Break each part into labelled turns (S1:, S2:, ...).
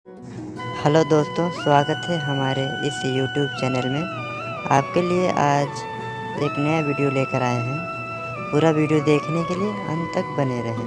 S1: Hello दोस्तों, स्वागत है हमारे इस यूट्यूब चैनल में। आपके लिए आज एक नया वीडियो लेकर आए हैं। पूरा वीडियो देखने के लिए अंत तक बने रहें।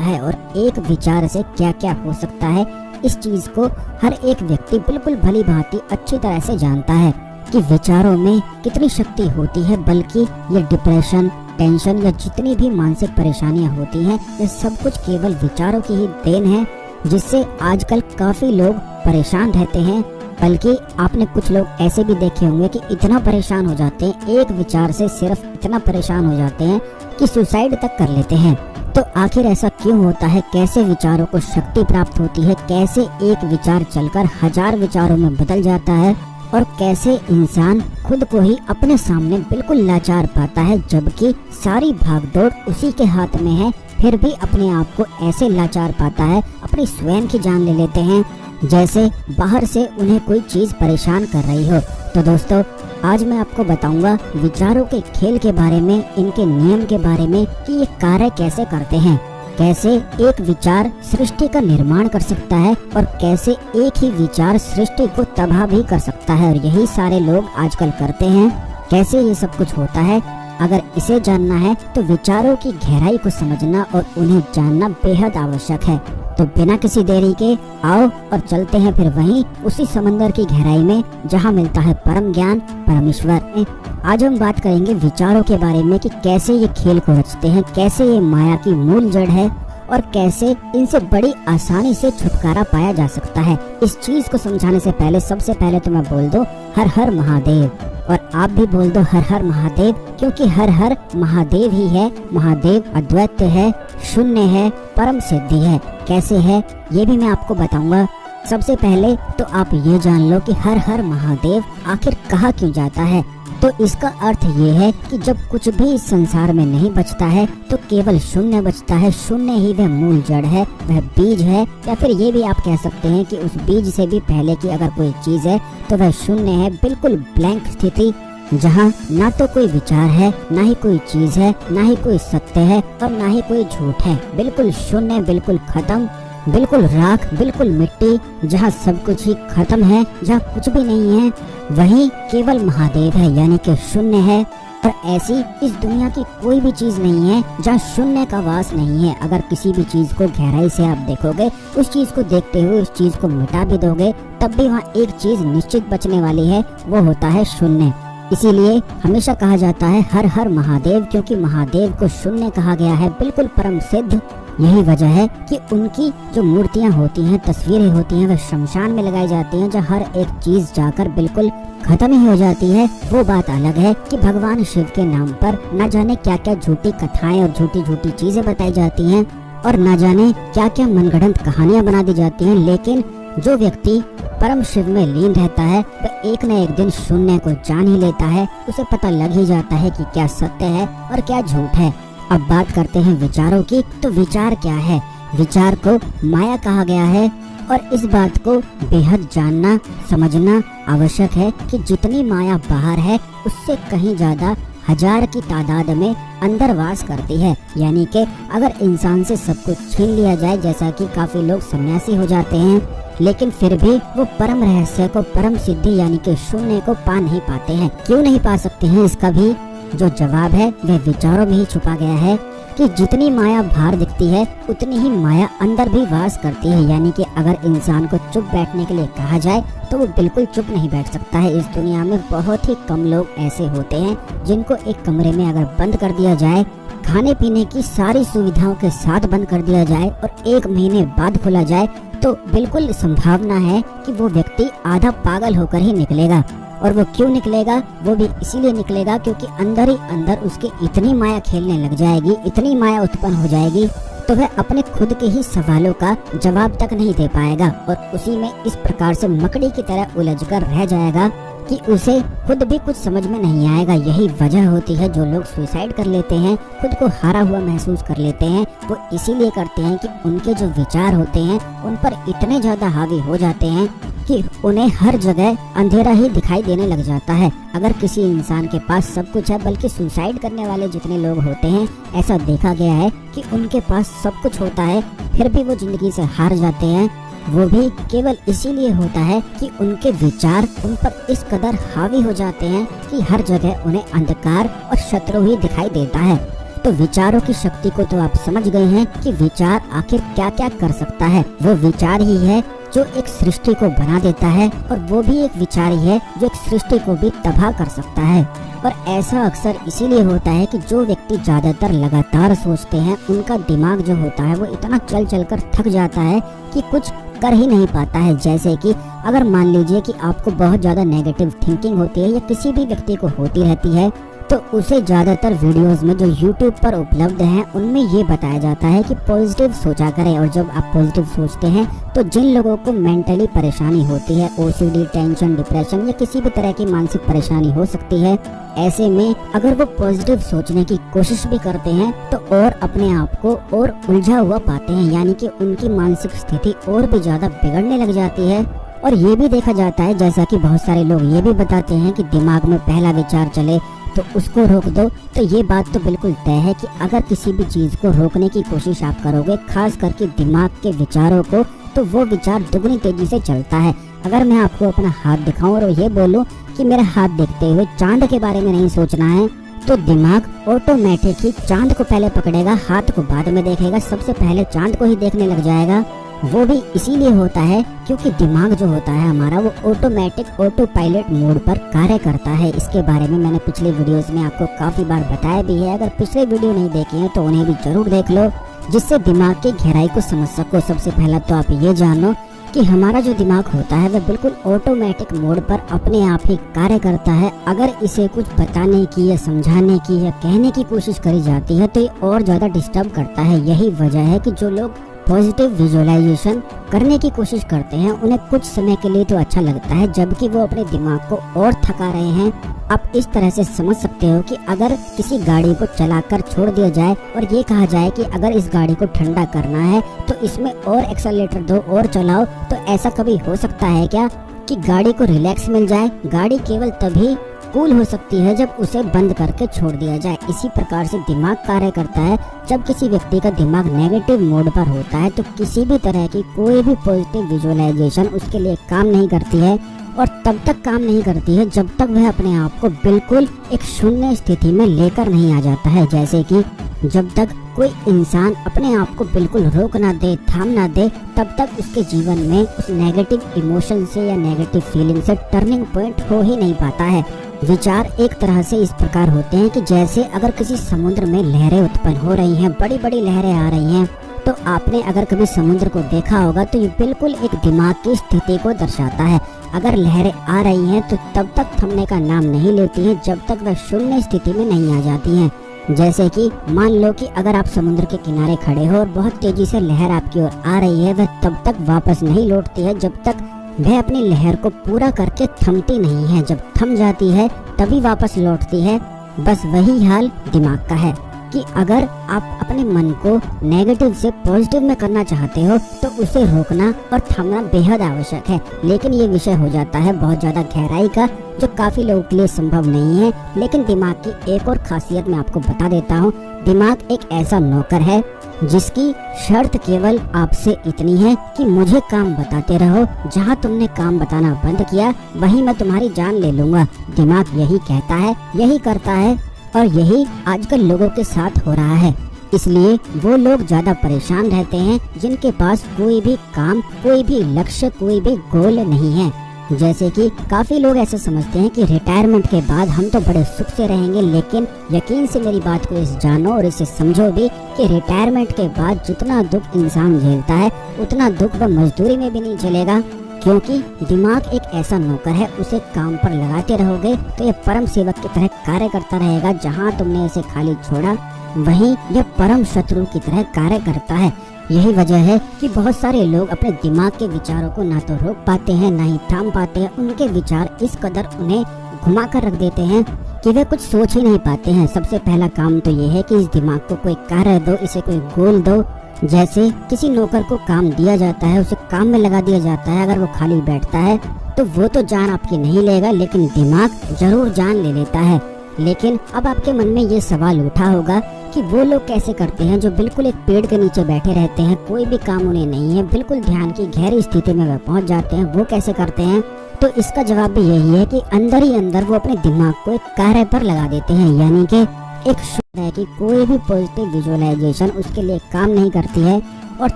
S2: है और एक विचार से क्या क्या हो सकता है, इस चीज को हर एक व्यक्ति बिल्कुल भली भांति अच्छी तरह से जानता है कि विचारों में कितनी शक्ति होती है। बल्कि ये डिप्रेशन, टेंशन या जितनी भी मानसिक परेशानियां होती हैं, ये सब कुछ केवल विचारों की ही देन है, जिससे आजकल काफी लोग परेशान रहते हैं। बल्कि आपने कुछ लोग ऐसे भी देखे होंगे कि इतना परेशान हो जाते हैं, एक विचार से सिर्फ इतना परेशान हो जाते हैं कि सुसाइड तक कर लेते हैं। तो आखिर ऐसा क्यों होता है? कैसे विचारों को शक्ति प्राप्त होती है? कैसे एक विचार चलकर हजार विचारों में बदल जाता है? और कैसे इंसान खुद को ही अपने सामने बिल्कुल लाचार पाता है, जबकि सारी भागदौड़ उसी के हाथ में है, फिर भी अपने आप को ऐसे लाचार पाता है, अपनी स्वयं की जान ले लेते हैं, जैसे बाहर से उन्हें कोई चीज परेशान कर रही हो। तो दोस्तों, आज मैं आपको बताऊंगा विचारों के खेल के बारे में, इनके नियम के बारे में कि ये कार्य कैसे करते हैं, कैसे एक विचार सृष्टि का निर्माण कर सकता है और कैसे एक ही विचार सृष्टि को तबाह भी कर सकता है। और यही सारे लोग आजकल करते हैं। कैसे ये सब कुछ होता है, अगर इसे जानना है तो विचारों की गहराई को समझना और उन्हें जानना बेहद आवश्यक है। तो बिना किसी देरी के आओ और चलते हैं फिर वहीं उसी समंदर की गहराई में, जहां मिलता है परम ज्ञान, परमेश्वर। आज हम बात करेंगे विचारों के बारे में कि कैसे ये खेल को रचते हैं, कैसे ये माया की मूल जड़ है और कैसे इनसे बड़ी आसानी से छुटकारा पाया जा सकता है। इस चीज को समझाने से पहले सबसे पहले तो मैं बोल दो हर हर महादेव, और आप भी बोल दो हर हर महादेव, क्योंकि हर हर महादेव ही है। महादेव अद्वैत है, शून्य है, परम सिद्धि है। कैसे है ये भी मैं आपको बताऊंगा। सबसे पहले तो आप ये जान लो कि हर हर महादेव आखिर कहा क्यों जाता है। तो इसका अर्थ ये है कि जब कुछ भी इस संसार में नहीं बचता है तो केवल शून्य बचता है। शून्य ही वह मूल जड़ है, वह बीज है, या फिर ये भी आप कह सकते हैं कि उस बीज से भी पहले की अगर कोई चीज है तो वह शून्य है, बिल्कुल ब्लैंक स्थिति, जहाँ ना तो कोई विचार है, ना ही कोई चीज है, ना ही कोई सत्य है और ना ही कोई झूठ है। बिल्कुल शून्य, बिल्कुल खत्म, बिल्कुल राख, बिल्कुल मिट्टी, जहाँ सब कुछ ही खत्म है, जहाँ कुछ भी नहीं है, वही केवल महादेव है, यानी कि शून्य है। और ऐसी इस दुनिया की कोई भी चीज नहीं है जहाँ शून्य का वास नहीं है। अगर किसी भी चीज को गहराई से आप देखोगे, उस चीज को देखते हुए उस चीज को मिटा भी दोगे, तब भी वहाँ एक चीज निश्चित बचने वाली है, वो होता है शून्य। इसीलिए हमेशा कहा जाता है हर हर महादेव, क्योंकि महादेव को शून्य कहा गया है, बिल्कुल परम सिद्ध। यही वजह है कि उनकी जो मूर्तियां होती हैं, तस्वीरें होती हैं, वह शमशान में लगाई जाती हैं, जहाँ हर एक चीज जाकर बिल्कुल खत्म ही हो जाती है। वो बात अलग है कि भगवान शिव के नाम पर न जाने क्या क्या झूठी कथाएं और झूठी झूठी चीजें बताई जाती हैं और न जाने क्या क्या मनगढ़ंत कहानियां बना दी जाती हैं। लेकिन जो व्यक्ति परम शिव में लीन रहता है, वह एक न एक दिन शून्य को जान ही लेता है। उसे पता लग ही जाता है कि क्या सत्य है और क्या झूठ है। अब बात करते हैं विचारों की। तो विचार क्या है? विचार को माया कहा गया है और इस बात को बेहद जानना, समझना आवश्यक है कि जितनी माया बाहर है, उससे कहीं ज्यादा हजार की तादाद में अंदर वास करती है। यानी कि अगर इंसान से सब कुछ छीन लिया जाए, जैसा कि काफी लोग सन्यासी हो जाते हैं, लेकिन फिर भी वो परम रहस्य को, परम सिद्धि यानी कि शून्य को पा नहीं पाते हैं। क्यों नहीं पा सकते हैं? इसका भी जो जवाब है वह विचारों में ही छुपा गया है कि जितनी माया बाहर दिखती है, उतनी ही माया अंदर भी वास करती है। यानी कि अगर इंसान को चुप बैठने के लिए कहा जाए तो वो बिल्कुल चुप नहीं बैठ सकता है। इस दुनिया में बहुत ही कम लोग ऐसे होते हैं जिनको एक कमरे में अगर बंद कर दिया जाए, खाने पीने की सारी सुविधाओं के साथ बंद कर दिया जाए और 1 महीने बाद खोला जाए, तो बिल्कुल संभावना है कि वो व्यक्ति आधा पागल होकर ही निकलेगा। और वो क्यों निकलेगा? वो भी इसीलिए निकलेगा क्योंकि अंदर ही अंदर उसके इतनी माया खेलने लग जाएगी, इतनी माया उत्पन्न हो जाएगी, तो वह अपने खुद के ही सवालों का जवाब तक नहीं दे पाएगा और उसी में इस प्रकार से मकड़ी की तरह उलझकर रह जाएगा कि उसे खुद भी कुछ समझ में नहीं आएगा। यही वजह होती है जो लोग सुसाइड कर लेते हैं, खुद को हारा हुआ महसूस कर लेते हैं, वो इसीलिए करते हैं कि उनके जो विचार होते हैं उन पर इतने ज्यादा हावी हो जाते हैं कि उन्हें हर जगह अंधेरा ही दिखाई देने लग जाता है। अगर किसी इंसान के पास सब कुछ है, बल्कि सुसाइड करने वाले जितने लोग होते हैं, ऐसा देखा गया है कि उनके पास सब कुछ होता है, फिर भी वो जिंदगी से हार जाते हैं। वो भी केवल इसीलिए होता है कि उनके विचार उन पर इस कदर हावी हो जाते हैं कि हर जगह उन्हें अंधकार और शत्रु ही दिखाई देता है। तो विचारों की शक्ति को तो आप समझ गए हैं कि विचार आखिर क्या क्या कर सकता है। वो विचार ही है जो एक सृष्टि को बना देता है, और वो भी एक विचार ही है जो एक सृष्टि को भी तबाह कर सकता है। और ऐसा अक्सर इसीलिए होता है कि जो व्यक्ति ज्यादातर लगातार सोचते हैं, उनका दिमाग जो होता है वो इतना चल चल कर थक जाता है कि कुछ कर ही नहीं पाता है। जैसे कि अगर मान लीजिए कि आपको बहुत ज्यादा नेगेटिव थिंकिंग होती है या किसी भी व्यक्ति को होती रहती है, तो उसे ज्यादातर वीडियोस में जो YouTube पर उपलब्ध हैं उनमें ये बताया जाता है कि पॉजिटिव सोचा करें। और जब आप पॉजिटिव सोचते हैं तो जिन लोगों को मेंटली परेशानी होती है, OCD, टेंशन, डिप्रेशन या किसी भी तरह की मानसिक परेशानी हो सकती है, ऐसे में अगर वो पॉजिटिव सोचने की कोशिश भी करते हैं तो और अपने आप को और उलझा हुआ पाते हैं, यानी कि उनकी मानसिक स्थिति और भी ज्यादा बिगड़ने लग जाती है। और ये भी देखा जाता है, जैसा कि बहुत सारे लोग ये भी बताते हैं कि दिमाग में पहला विचार चले तो उसको रोक दो। तो ये बात तो बिल्कुल तय है कि अगर किसी भी चीज को रोकने की कोशिश आप करोगे, खास करके दिमाग के विचारों को, तो वो विचार दुगनी तेजी से चलता है। अगर मैं आपको अपना हाथ दिखाऊं और ये बोलूं कि मेरा हाथ देखते हुए चांद के बारे में नहीं सोचना है, तो दिमाग ऑटोमेटिक ही चांद को पहले पकड़ेगा, हाथ को बाद में देखेगा, सबसे पहले चांद को ही देखने लग जाएगा। वो भी इसीलिए होता है क्योंकि दिमाग जो होता है हमारा वो ऑटोमेटिक ऑटो पायलट मोड पर कार्य करता है। इसके बारे में मैंने पिछले वीडियोस में आपको काफी बार बताया भी है। अगर पिछले वीडियो नहीं देखे हैं तो उन्हें भी जरूर देख लो, जिससे दिमाग की गहराई को समझ सको। सबसे पहला तो आप ये जानो कि हमारा जो दिमाग होता है वह बिल्कुल ऑटोमेटिक मोड पर अपने आप ही कार्य करता है। अगर इसे कुछ बताने की या समझाने की या कहने की कोशिश करी जाती है तो ये और ज्यादा डिस्टर्ब करता है। यही वजह है कि जो लोग पॉजिटिव विजुअलाइजेशन करने की कोशिश करते हैं उन्हें कुछ समय के लिए तो अच्छा लगता है, जबकि वो अपने दिमाग को और थका रहे हैं। आप इस तरह से समझ सकते हो कि अगर किसी गाड़ी को चलाकर छोड़ दिया जाए और ये कहा जाए कि अगर इस गाड़ी को ठंडा करना है तो इसमें और एक्सेलरेटर दो और चलाओ, तो ऐसा कभी हो सकता है क्या कि गाड़ी को रिलैक्स मिल जाए? गाड़ी केवल तभी कूल हो सकती है जब उसे बंद करके छोड़ दिया जाए। इसी प्रकार से दिमाग कार्य करता है। जब किसी व्यक्ति का दिमाग नेगेटिव मोड पर होता है तो किसी भी तरह की कोई भी पॉजिटिव विजुअलाइजेशन उसके लिए काम नहीं करती है, और तब तक काम नहीं करती है जब तक वह अपने आप को बिल्कुल एक शून्य स्थिति में लेकर नहीं आ जाता है। जैसे कि जब तक कोई इंसान अपने आप को बिल्कुल रोक ना दे, थाम ना दे, तब तक उसके जीवन में उस नेगेटिव इमोशन से या नेगेटिव फीलिंग से टर्निंग पॉइंट हो ही नहीं पाता है। विचार एक तरह से इस प्रकार होते हैं कि जैसे अगर किसी समुद्र में लहरें उत्पन्न हो रही हैं, बड़ी बड़ी लहरें आ रही हैं, तो आपने अगर कभी समुद्र को देखा होगा तो ये बिल्कुल एक दिमाग की स्थिति को दर्शाता है। अगर लहरें आ रही हैं तो तब तक थमने का नाम नहीं लेती हैं जब तक वह शून्य स्थिति में नहीं आ जाती हैं। जैसे कि मान लो कि अगर आप समुद्र के किनारे खड़े हो और बहुत तेजी से लहर आपकी ओर आ रही है, वह तब तक वापस नहीं लौटती है जब तक वह अपनी लहर को पूरा करके थमती नहीं है। जब थम जाती है तभी वापस लौटती है। बस वही हाल दिमाग का है कि अगर आप अपने मन को नेगेटिव से पॉजिटिव में करना चाहते हो तो उसे रोकना और थमना बेहद आवश्यक है। लेकिन ये विषय हो जाता है बहुत ज्यादा गहराई का, जो काफी लोगों के लिए संभव नहीं है। लेकिन दिमाग की एक और खासियत मैं आपको बता देता हूँ। दिमाग एक ऐसा नौकर है जिसकी शर्त केवल आपसे इतनी है कि मुझे काम बताते रहो, जहाँ तुमने काम बताना बंद किया वहीं मैं तुम्हारी जान ले लूंगा। दिमाग यही कहता है, यही करता है, और यही आजकल लोगों के साथ हो रहा है। इसलिए वो लोग ज्यादा परेशान रहते हैं जिनके पास कोई भी काम, कोई भी लक्ष्य, कोई भी गोल नहीं है। जैसे कि काफी लोग ऐसा समझते हैं कि रिटायरमेंट के बाद हम तो बड़े सुख से रहेंगे, लेकिन यकीन से मेरी बात को इस जानो और इसे समझो भी कि रिटायरमेंट के बाद जितना दुख इंसान झेलता है उतना दुख वह मजदूरी में भी नहीं झेलेगा, क्योंकि दिमाग एक ऐसा नौकर है। उसे काम पर लगाते रहोगे तो यह परम सेवक की तरह कार्य करता रहेगा। जहाँ तुमने इसे खाली छोड़ा वहीं यह परम शत्रु की तरह कार्य करता है। यही वजह है कि बहुत सारे लोग अपने दिमाग के विचारों को ना तो रोक पाते हैं, ना ही थाम पाते हैं। उनके विचार इस कदर उन्हें घुमा कर रख देते हैं कि वे कुछ सोच ही नहीं पाते हैं। सबसे पहला काम तो ये है कि इस दिमाग को कोई कार्य दो, इसे कोई गोल दो। जैसे किसी नौकर को काम दिया जाता है, उसे काम में लगा दिया जाता है। अगर वो खाली बैठता है तो वो तो जान आपकी नहीं लेगा, लेकिन दिमाग जरूर जान ले लेता है। लेकिन अब आपके मन में ये सवाल उठा होगा कि वो लोग कैसे करते हैं जो बिल्कुल एक पेड़ के नीचे बैठे रहते हैं, कोई भी काम उन्हें नहीं है, बिल्कुल ध्यान की गहरी स्थिति में वह पहुंच जाते हैं, वो कैसे करते हैं? तो इसका जवाब भी यही है कि अंदर ही अंदर वो अपने दिमाग को एक कार्य पर लगा देते हैं, यानी कि एक शुद्ध है कि कोई भी पॉजिटिव विजुअलाइजेशन उसके लिए काम नहीं करती है और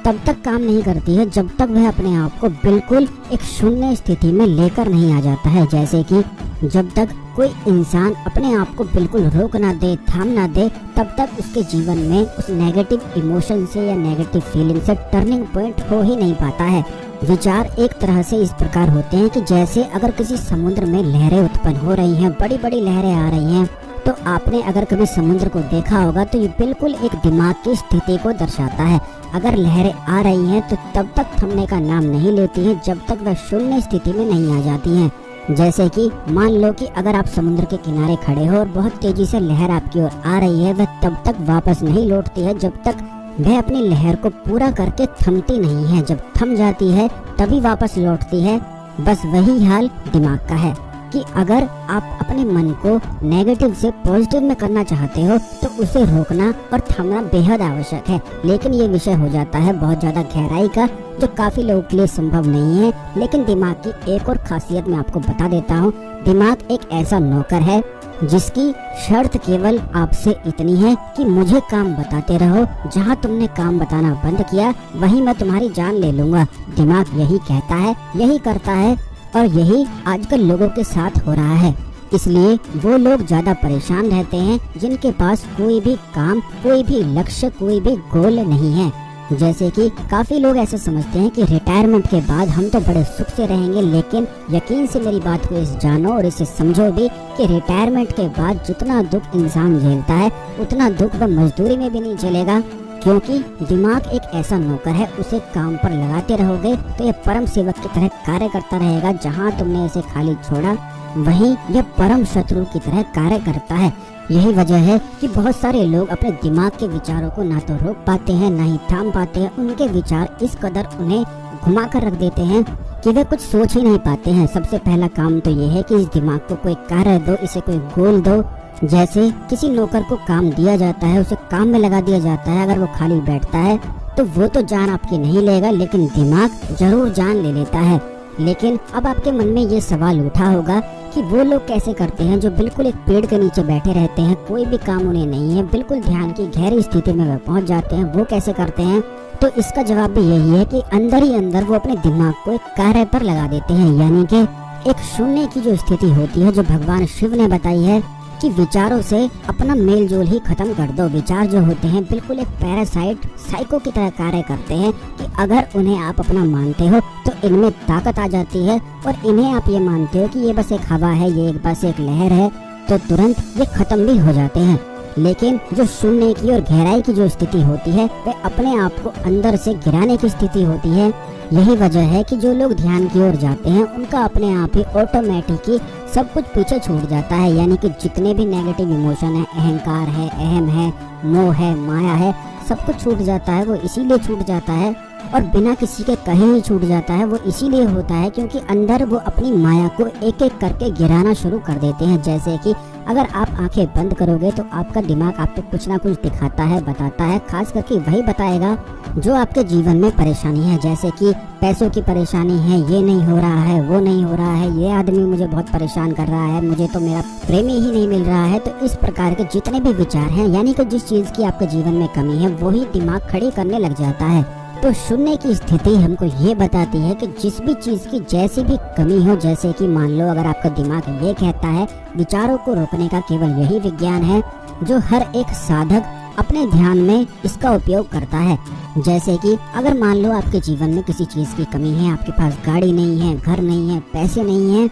S2: तब तक काम नहीं करती है जब तक वह अपने आप को बिल्कुल एक शून्य स्थिति में लेकर नहीं आ जाता है। जैसे कि जब तक कोई इंसान अपने आप को बिल्कुल रोक ना दे, थाम ना दे, तब तक उसके जीवन में उस नेगेटिव इमोशन से या नेगेटिव फीलिंग से टर्निंग पॉइंट हो ही नहीं पाता है। विचार एक तरह से इस प्रकार होते हैं कि जैसे अगर किसी समुद्र में लहरें उत्पन्न हो रही हैं, बड़ी बड़ी लहरें आ रही हैं, तो आपने अगर कभी समुद्र को देखा होगा तो ये बिल्कुल एक दिमाग की स्थिति को दर्शाता है। अगर लहरें आ रही हैं तो तब तक थमने का नाम नहीं लेती हैं जब तक वह शून्य स्थिति में नहीं आ जाती हैं। जैसे कि मान लो कि अगर आप समुद्र के किनारे खड़े हो और बहुत तेजी से लहर आपकी ओर आ रही है, वह तब तक वापस नहीं लौटती है जब तक वह अपनी लहर को पूरा करके थमती नहीं है। जब थम जाती है तभी वापस लौटती है। बस वही हाल दिमाग का है कि अगर आप अपने मन को नेगेटिव से पॉजिटिव में करना चाहते हो तो उसे रोकना और थमना बेहद आवश्यक है। लेकिन ये विषय हो जाता है बहुत ज्यादा गहराई का, जो काफी लोगों के लिए संभव नहीं है। लेकिन दिमाग की एक और खासियत मैं आपको बता देता हूँ। दिमाग एक ऐसा नौकर है जिसकी शर्त केवल आपसे इतनी है कि मुझे काम बताते रहो, जहाँ तुमने काम बताना बंद किया वहीं मैं तुम्हारी जान ले लूंगा। दिमाग यही कहता है, यही करता है और यही आजकल लोगों के साथ हो रहा है। इसलिए वो लोग ज्यादा परेशान रहते हैं जिनके पास कोई भी काम, कोई भी लक्ष्य, कोई भी गोल नहीं है। जैसे कि काफी लोग ऐसे समझते हैं कि रिटायरमेंट के बाद हम तो बड़े सुख से रहेंगे, लेकिन यकीन से मेरी बात को इस जानो और इसे समझो भी कि रिटायरमेंट के बाद जितना दुख इंसान झेलता है उतना दुख वह मजदूरी में भी नहीं झेलेगा, क्योंकि दिमाग एक ऐसा नौकर है। उसे काम पर लगाते रहोगे तो यह परम सेवक की तरह कार्य करता रहेगा। जहाँ तुमने इसे खाली छोड़ा वहीं यह परम शत्रु की तरह कार्य करता है। यही वजह है कि बहुत सारे लोग अपने दिमाग के विचारों को ना तो रोक पाते हैं, ना ही थाम पाते हैं। उनके विचार इस कदर उन्हें घुमा कर रख देते हैं कि वे कुछ सोच ही नहीं पाते हैं। सबसे पहला काम तो ये है कि इस दिमाग को कोई कार्य दो, इसे कोई गोल दो। जैसे किसी नौकर को काम दिया जाता है, उसे काम में लगा दिया जाता है। अगर वो खाली बैठता है तो वो तो जान आपकी नहीं लेगा, लेकिन दिमाग जरूर जान ले लेता है। लेकिन अब आपके मन में ये सवाल उठा होगा कि वो लोग कैसे करते हैं जो बिल्कुल एक पेड़ के नीचे बैठे रहते हैं, कोई भी काम उन्हें नहीं है, बिल्कुल ध्यान की गहरी स्थिति में वह पहुंच जाते हैं, वो कैसे करते हैं? तो इसका जवाब भी यही है कि अंदर ही अंदर वो अपने दिमाग को एक कार्य पर लगा देते हैं, यानी कि एक शून्य की जो स्थिति होती है, जो भगवान शिव ने बताई है कि विचारों से अपना मेल जोल ही खत्म कर दो। विचार जो होते हैं बिल्कुल एक पैरासाइट, साइको की तरह कार्य करते हैं कि अगर उन्हें आप अपना मानते हो तो इनमें ताकत आ जाती है, और इन्हें आप ये मानते हो कि ये बस एक हवा है, ये बस एक लहर है, तो तुरंत ये खत्म भी हो जाते हैं। लेकिन जो शून्य की और गहराई की जो स्थिति होती है वह अपने आप को अंदर से गिराने की स्थिति होती है। यही वजह है कि जो लोग ध्यान की ओर जाते हैं उनका अपने आप ही ऑटोमेटिक ही सब कुछ पीछे छूट जाता है। यानी कि जितने भी नेगेटिव इमोशन है, अहंकार है, अहम है, मोह है, माया है, सब कुछ छूट जाता है। वो इसीलिए छूट जाता है और बिना किसी के कहे ही छूट जाता है। वो इसीलिए होता है क्योंकि अंदर वो अपनी माया को एक एक करके गिराना शुरू कर देते हैं। जैसे कि अगर आप आंखें बंद करोगे तो आपका दिमाग आपको कुछ ना कुछ दिखाता है, बताता है। खास करके वही बताएगा जो आपके जीवन में परेशानी है। जैसे कि पैसों की परेशानी है, ये नहीं हो रहा है, वो नहीं हो रहा है, ये आदमी मुझे बहुत परेशान कर रहा है, मुझे तो मेरा प्रेमी ही नहीं मिल रहा है। तो इस प्रकार के जितने भी विचार हैं, यानी कि जिस चीज की आपके जीवन में कमी है वही दिमाग खड़ी करने लग जाता है। तो शून्य की स्थिति हमको ये बताती है कि जिस भी चीज की जैसी भी कमी हो, जैसे कि मान लो अगर आपका दिमाग ये कहता है विचारों को रोकने का केवल यही विज्ञान है जो हर एक साधक अपने ध्यान में इसका उपयोग करता है। जैसे कि अगर मान लो आपके जीवन में किसी चीज की कमी है, आपके पास गाड़ी नहीं है, घर नहीं है, पैसे नहीं है,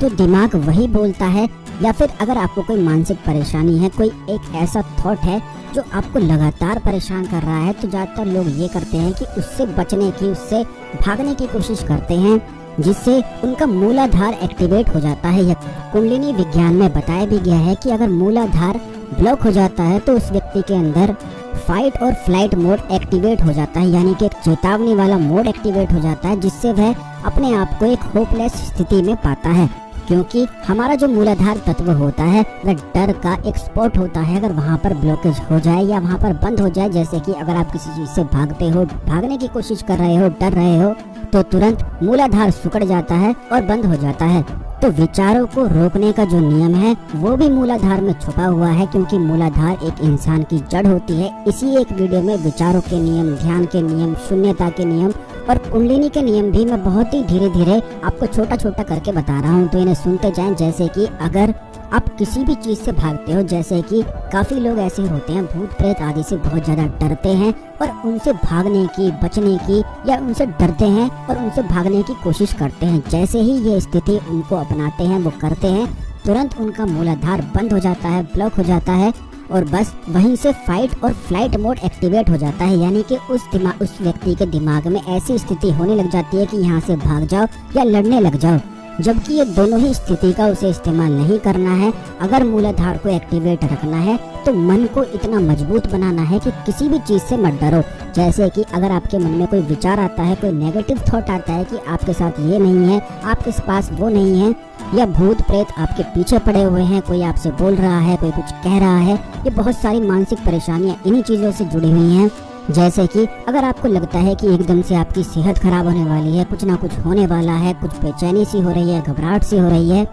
S2: तो दिमाग वही बोलता है। या फिर अगर आपको कोई मानसिक परेशानी है, कोई एक ऐसा थॉट है जो आपको लगातार परेशान कर रहा है, तो ज्यादातर लोग ये करते हैं कि उससे बचने की, उससे भागने की कोशिश करते हैं, जिससे उनका मूलाधार एक्टिवेट हो जाता है। या कुंडलिनी विज्ञान में बताया भी गया है कि अगर मूलाधार ब्लॉक हो जाता है तो उस व्यक्ति के अंदर फाइट और फ्लाइट मोड एक्टिवेट हो जाता है, यानी कि एक चेतावनी वाला मोड एक्टिवेट हो जाता है, जिससे वह अपने आप को एक होपलेस स्थिति में पाता है। क्योंकि हमारा जो मूलाधार तत्व होता है वह डर का एक स्पॉट होता है। अगर वहाँ पर ब्लॉकेज हो जाए या वहाँ पर बंद हो जाए, जैसे कि अगर आप किसी चीज से भागते हो, भागने की कोशिश कर रहे हो, डर रहे हो, तो तुरंत मूलाधार सिकुड़ जाता है और बंद हो जाता है। तो विचारों को रोकने का जो नियम है वो भी मूलाधार में छुपा हुआ है, क्योंकि मूलाधार एक इंसान की जड़ होती है। इसी एक वीडियो में विचारों के नियम, ध्यान के नियम, शून्यता के नियम और कुंडलिनी के नियम भी मैं बहुत ही धीरे धीरे आपको छोटा छोटा करके बता रहा हूँ, तो इन्हें सुनते जाएं। जैसे कि अगर आप किसी भी चीज से भागते हो, जैसे कि काफी लोग ऐसे होते हैं भूत प्रेत आदि से बहुत ज्यादा डरते हैं और उनसे भागने की, बचने की या उनसे डरते हैं और उनसे भागने की कोशिश करते हैं। जैसे ही ये स्थिति उनको अपनाते हैं, वो करते हैं, तुरंत उनका मूलाधार बंद हो जाता है, ब्लॉक हो जाता है और बस वहीं से फाइट और फ्लाइट मोड एक्टिवेट हो जाता है। यानी कि उस व्यक्ति के दिमाग में ऐसी स्थिति होने लग जाती है कि यहाँ से भाग जाओ या लड़ने लग जाओ, जबकि ये दोनों ही स्थिति का उसे इस्तेमाल नहीं करना है। अगर मूलाधार को एक्टिवेट रखना है तो मन को इतना मजबूत बनाना है कि किसी भी चीज से मत डरो। जैसे कि अगर आपके मन में कोई विचार आता है, कोई नेगेटिव थॉट आता है कि आपके साथ ये नहीं है, आपके पास वो नहीं है, या भूत प्रेत आपके पीछे पड़े हुए हैं, कोई आपसे बोल रहा है, कोई कुछ कह रहा है, ये बहुत सारी मानसिक परेशानियां इन्हीं चीजों से जुड़ी हुई हैं। जैसे कि अगर आपको लगता है कि एकदम से आपकी सेहत खराब होने वाली है, कुछ ना कुछ होने वाला है, कुछ बेचैनी सी हो रही है, घबराहट सी हो रही है,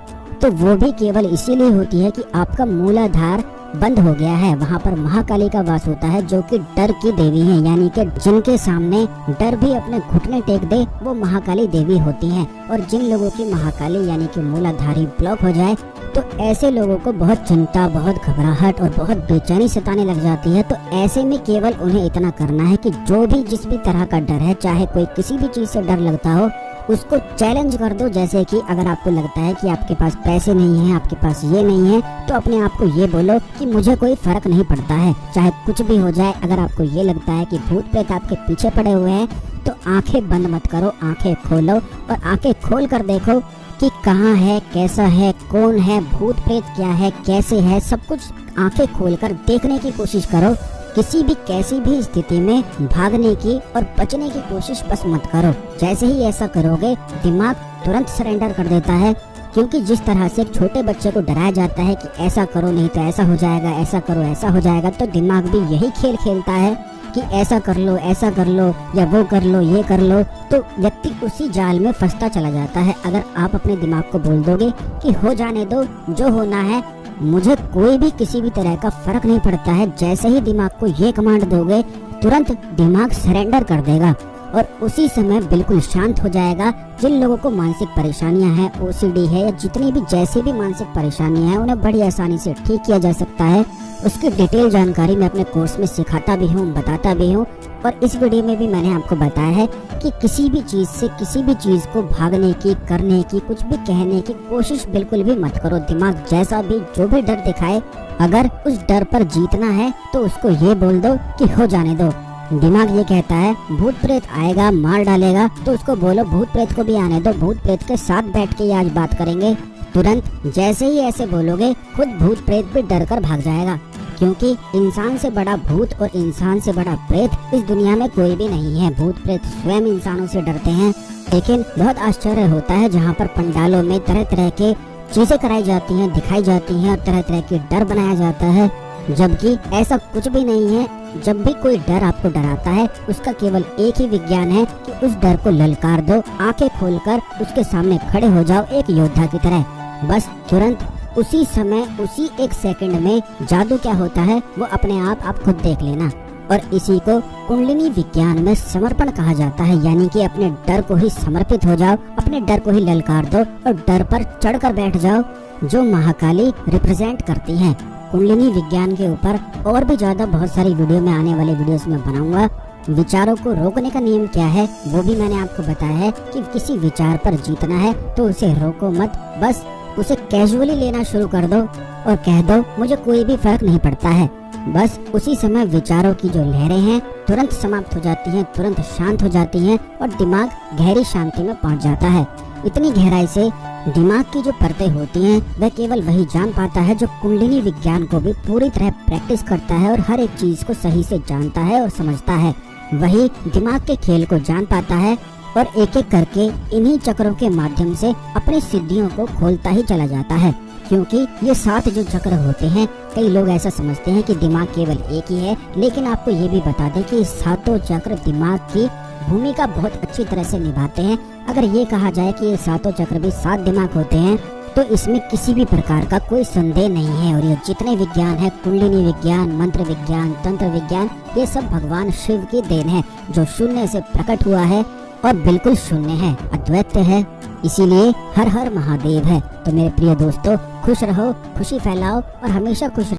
S2: तो वो भी केवल इसीलिए होती है कि आपका मूलाधार बंद हो गया है। वहाँ पर महाकाली का वास होता है, जो कि डर की देवी है, यानी कि जिनके सामने डर भी अपने घुटने टेक दे वो महाकाली देवी होती हैं। और जिन लोगों की महाकाली यानी कि मूलाधारी ब्लॉक हो जाए तो ऐसे लोगों को बहुत चिंता, बहुत घबराहट और बहुत बेचैनी सताने लग जाती है। तो ऐसे में केवल उन्हें इतना करना है कि जो भी जिस भी तरह का डर है, चाहे कोई किसी भी चीज से डर लगता हो, उसको चैलेंज कर दो। जैसे कि अगर आपको लगता है कि आपके पास पैसे नहीं है, आपके पास ये नहीं है, तो अपने आप को ये बोलो कि मुझे कोई फर्क नहीं पड़ता है, चाहे कुछ भी हो जाए। अगर आपको ये लगता है कि भूत प्रेत आपके पीछे पड़े हुए हैं तो आंखें बंद मत करो, आंखें खोलो और आंखें खोल कर देखो कि कहाँ है, कैसा है, कौन है, भूत प्रेत क्या है, कैसे है, सब कुछ आंखें खोलकर देखने की कोशिश करो। किसी भी कैसी भी स्थिति में भागने की और बचने की कोशिश बस मत करो। जैसे ही ऐसा करोगे दिमाग तुरंत सरेंडर कर देता है, क्योंकि जिस तरह से एक छोटे बच्चे को डराया जाता है कि ऐसा करो नहीं तो ऐसा हो जाएगा, ऐसा करो ऐसा हो जाएगा, तो दिमाग भी यही खेल खेलता है कि ऐसा कर लो, ऐसा कर लो, या वो कर लो, ये कर लो, तो व्यक्ति उसी जाल में फंसता चला जाता है। अगर आप अपने दिमाग को बोल दोगे कि हो जाने दो, जो होना है, मुझे कोई भी किसी भी तरह का फर्क नहीं पड़ता है, जैसे ही दिमाग को ये कमांड दोगे तुरंत दिमाग सरेंडर कर देगा और उसी समय बिल्कुल शांत हो जाएगा। जिन लोगों को मानसिक परेशानियां हैं, ओसीडी है या जितनी भी जैसी भी मानसिक परेशानियां हैं, उन्हें बड़ी आसानी से ठीक किया जा सकता है। उसकी डिटेल जानकारी मैं अपने कोर्स में सिखाता भी हूँ, बताता भी हूँ। और इस वीडियो में भी मैंने आपको बताया है कि किसी भी चीज से, किसी भी चीज को भागने की, करने की, कुछ भी कहने की कोशिश बिल्कुल भी मत करो। दिमाग जैसा भी, जो भी डर दिखाए, अगर उस डर पर जीतना है तो उसको ये बोल दो कि हो जाने दो। दिमाग ये कहता है भूत प्रेत आएगा, मार डालेगा, तो उसको बोलो भूत प्रेत को भी आने दो, भूत प्रेत के साथ बैठ के आज बात करेंगे। तुरंत जैसे ही ऐसे बोलोगे खुद भूत प्रेत भी डर कर भाग जाएगा, क्योंकि इंसान से बड़ा भूत और इंसान से बड़ा प्रेत इस दुनिया में कोई भी नहीं है। भूत प्रेत स्वयं इंसानों से डरते हैं। लेकिन बहुत आश्चर्य होता है जहाँ पर पंडालों में तरह तरह के चीजें कराई जाती हैं, दिखाई जाती हैं और तरह तरह के डर बनाया जाता है, जबकि ऐसा कुछ भी नहीं है। जब भी कोई डर आपको डराता है उसका केवल एक ही विज्ञान है कि उस डर को ललकार दो, आंखें खोलकर उसके सामने खड़े हो जाओ एक योद्धा की तरह। बस तुरंत उसी समय, उसी एक सेकंड में जादू क्या होता है वो अपने आप खुद देख लेना। और इसी को कुंडलिनी विज्ञान में समर्पण कहा जाता है, यानी कि अपने डर को ही समर्पित हो जाओ, अपने डर को ही ललकार दो और डर पर चढ़कर बैठ जाओ, जो महाकाली रिप्रेजेंट करती हैं। कुंडलिनी विज्ञान के ऊपर और भी ज्यादा बहुत सारी वीडियो में आने वाले वीडियोस में बनाऊंगा। विचारों को रोकने का नियम क्या है वो भी मैंने आपको बताया है कि किसी विचार पर जीतना है तो उसे रोको मत, बस उसे कैजुअली लेना शुरू कर दो और कह दो मुझे कोई भी फर्क नहीं पड़ता है। बस उसी समय विचारों की जो लहरें हैं तुरंत समाप्त हो जाती हैं, तुरंत शांत हो जाती हैं और दिमाग गहरी शांति में पहुंच जाता है। इतनी गहराई से दिमाग की जो परतें होती हैं वह केवल वही जान पाता है जो कुंडलिनी विज्ञान को भी पूरी तरह प्रैक्टिस करता है और हर एक चीज को सही से जानता है और समझता है। वही दिमाग के खेल को जान पाता है और एक एक करके इन्हीं चक्रों के माध्यम से अपनी सिद्धियों को खोलता ही चला जाता है। क्योंकि ये 7 जो चक्र होते हैं, कई लोग ऐसा समझते हैं कि दिमाग केवल एक ही है, लेकिन आपको ये भी बता दें कि 7 चक्र दिमाग की भूमिका बहुत अच्छी तरह से निभाते हैं। अगर ये कहा जाए कि ये 7 चक्र भी 7 दिमाग होते हैं तो इसमें किसी भी प्रकार का कोई संदेह नहीं है। और ये जितने विज्ञान है, कुंडलिनी विज्ञान, मंत्र विज्ञान, तंत्र विज्ञान, ये सब भगवान शिव की देन है, जो शून्य से प्रकट हुआ है और बिल्कुल शून्य है, अद्वैत है, इसीलिए हर हर महादेव है। तो मेरे प्रिय दोस्तों, खुश रहो, खुशी फैलाओ और हमेशा खुश